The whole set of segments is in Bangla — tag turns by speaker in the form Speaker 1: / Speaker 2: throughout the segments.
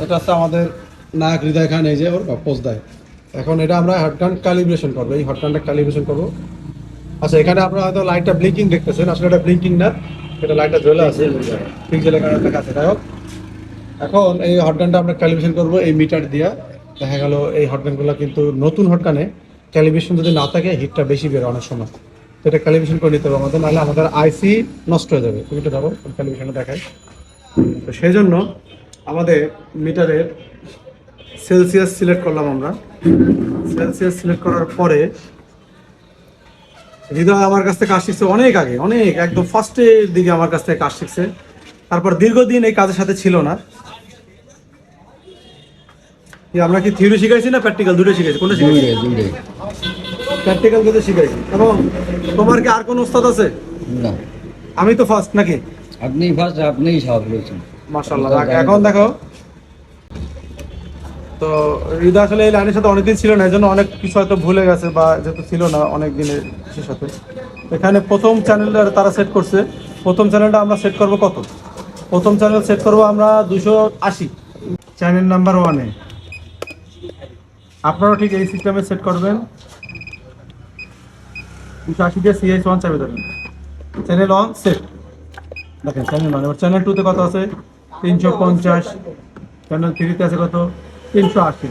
Speaker 1: এটা হচ্ছে আমাদের নায়ক হৃদয় খান, এই যে ওর পোজ দেয়। এখন এটা আমরা হটগান ক্যালিব্রেশন করবো, এই হটগানটা ক্যালিব্রেশন করবো। আচ্ছা, এখানে আপনারা হয়তো লাইটটা ব্লিঙ্কিং দেখতেছেন, আসলে এটা ব্লিঙ্কিং না, এটা লাইটটা জ্বলে আছে, পিক্সেলের কারণে দেখা আছে। যাই হোক, এখন এই হটগানটা আমরা ক্যালিব্রেশন করবো এই মিটার দিয়ে। দেখা গেল এই হটগানগুলো কিন্তু নতুন হটগানে ক্যালিব্রেশন যদি না থাকে হিটটা বেশি বেরো অনেক সময়, তো এটা ক্যালিব্রেশন করে নিতে হবে আমাদের, নাহলে আমাদের আইসি নষ্ট হয়ে যাবে। তুমি তো দেখো ক্যালিব্রেশনটা দেখায়। তো সেই জন্য আমাদের মিটারের সেলসিয়াস সিলেক্ট করলাম আমরা। সেলসিয়াস সিলেক্ট করার পরে হৃদয় আমার কাছ থেকে কাজ শিখছে অনেক আগে, অনেক একদম ফার্স্টের দিকে আমার কাছ থেকে কাজ শিখছে। তারপর দীর্ঘদিন এই কাজের সাথে ছিল না। আমরা কি থিওরি শিখাইছি না প্র্যাকটিক্যাল দুটো শিখাইছি? কোনটা শিখাইছি? প্র্যাকটিক্যাল দুটো শিখাইছি। এবং তোমার কি আর কোনো উস্তাদ আছে?
Speaker 2: না,
Speaker 1: আমি তো ফার্স্ট নাকি?
Speaker 2: আপনি ফার্স্ট, আপনিই সব বলেছেন।
Speaker 1: মাশাআল্লাহ। এখন দেখো তো হৃদয় আসলে এই লাইনের সাথে অনেকদিন ছিল না, এই জন্য অনেক কিছু হয়তো ভুলে গেছে, বা যেহেতু ছিল না অনেক দিনের সাথে। এখানে প্রথম চ্যানেলটা তারা সেট করছে। প্রথম চ্যানেলটা আমরা সেট করব কত? প্রথম চ্যানেল সেট করব আমরা 280, চ্যানেল নাম্বার 1-এ। আপনারাও ঠিক এই সিস্টেমে সেট করবেন। 280 দিয়ে CH1 চাপে দেবেন, চ্যানেল 1 সেট। দেখেন চ্যানেল 1। এবার চ্যানেল 2-তে কত আছে? 350। চ্যানেল 3-তে আছে কত? 380।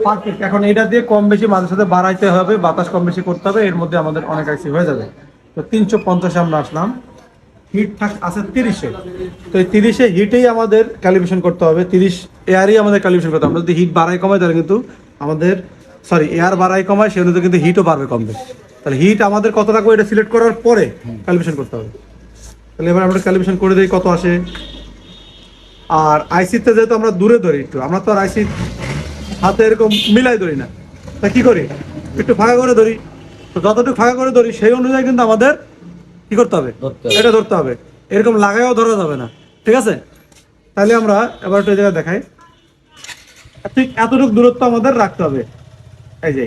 Speaker 1: পারফেক্ট। এখন এটা দিয়ে কম বেশি মাঝে সাথে বাড়াইতে হবে, বাতাস কম বেশি করতে হবে, এর মধ্যে আমাদের অনেক আইসি হয়ে যাবে। তো 350-এ আমরা আসলাম। হিট আছে 30-এ। তো এই 30-এ হিটেই আমাদের ক্যালিব্রেশন করতে হবে, 30 এয়ারই আমাদের ক্যালিব্রেশন করতে হবে। আমরা যদি হিট বাড়াই কমাই তাহলে কিন্তু আমাদের, সরি, এয়ার বাড়াই কমায় সে অনুযায়ী কিন্তু হিটও বাড়বে কমবে। তাহলে হিট আমাদের কত রাখবো এটা সিলেক্ট করার পরে ক্যালিব্রেশন করতে হবে। তাহলে এবার আমরা ক্যালিব্রেশন করে দিই কত আসে। আর আইসিতে যেহেতু আমরা দূরে ধরি, একটু আমরা তো আর আইসি হাতে এরকম মিলাই ধরি না, তা কি করি, একটু ফাঁকা করে ধরি। তো যতটুকু ফাঁকা করে ধরি সেই অনুযায়ী কিন্তু আমাদের কি করতে হবে, এটা ধরতে হবে। এরকম লাগাইও ধরা যাবে না, ঠিক আছে? তাহলে আমরা এবার একটু এই জায়গায় দেখাই, ঠিক এতটুকু দূরত্ব আমাদের রাখতে হবে। এই যে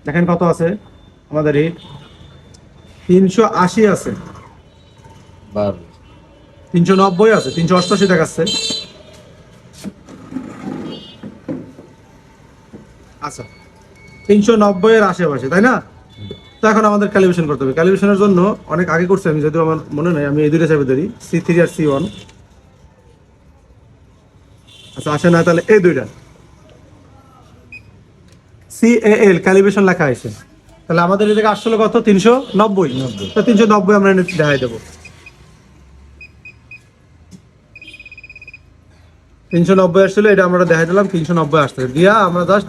Speaker 1: দেখেন কত আছে আমাদের হিট, 380 আছে, 390 আছে, 388 দেখাচ্ছে। আচ্ছা, 390-এর আশেপাশে, তাই না? তো এখন আমাদের ক্যালিব্রেশন করতে হবে। ক্যালিব্রেশনের জন্য অনেক আগে করছি আমি, যদিও আমার মনে নেই, আমি এই দুইটা চাপে ধরি, C3 আর C1। আচ্ছা, আসে না, তাহলে এই দুইটা CAL ক্যালিব্রেশন লেখা আছে। তাহলে আমাদের এদিকে আসলে কত? 390। তো 390 আমরা দেখাই দেবো। 390 আসলে এটা আমরা দেখাই দিলাম, 390 আসছে দিয়া আমরা জাস্ট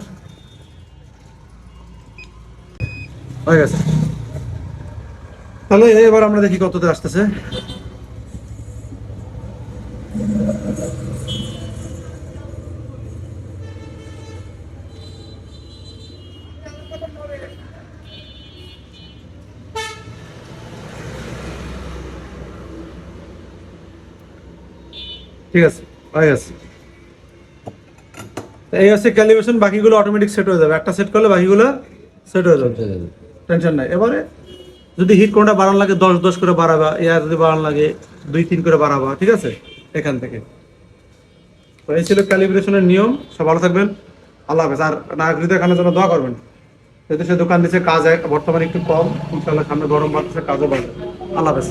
Speaker 1: হয়ে গেছে। তাহলে এবার আমরা দেখি কততে আসতেছে। ঠিক আছে, হয়ে গেছে। এই হচ্ছে ক্যালিব্রেশন, বাকিগুলো অটোমেটিক সেট হয়ে যাবে। একটা সেট করলে বাকিগুলো সেট হয়ে যাবে, টেনশন নাই। এবারে যদি হিট কোনটা বাড়ানো লাগে 10-10 করে বাড়াবা, এয়ার যদি বাড়ানো লাগে 2-3 করে বাড়াবা, ঠিক আছে? এখান থেকে। তো এই ছিল ক্যালিব্রেশনের নিয়ম। সব ভালো থাকবেন, আল্লাহ হাফেজ। আর নায়ক হৃদয় খানের জন্য দোয়া করবেন, যেহেতু সে দোকান দিচ্ছে, কাজ বর্তমানে একটু কম, ইনশাআল্লাহ সামনে গরম বাড়ছে, কাজও বাড়বে। আল্লাহ হাফেজ।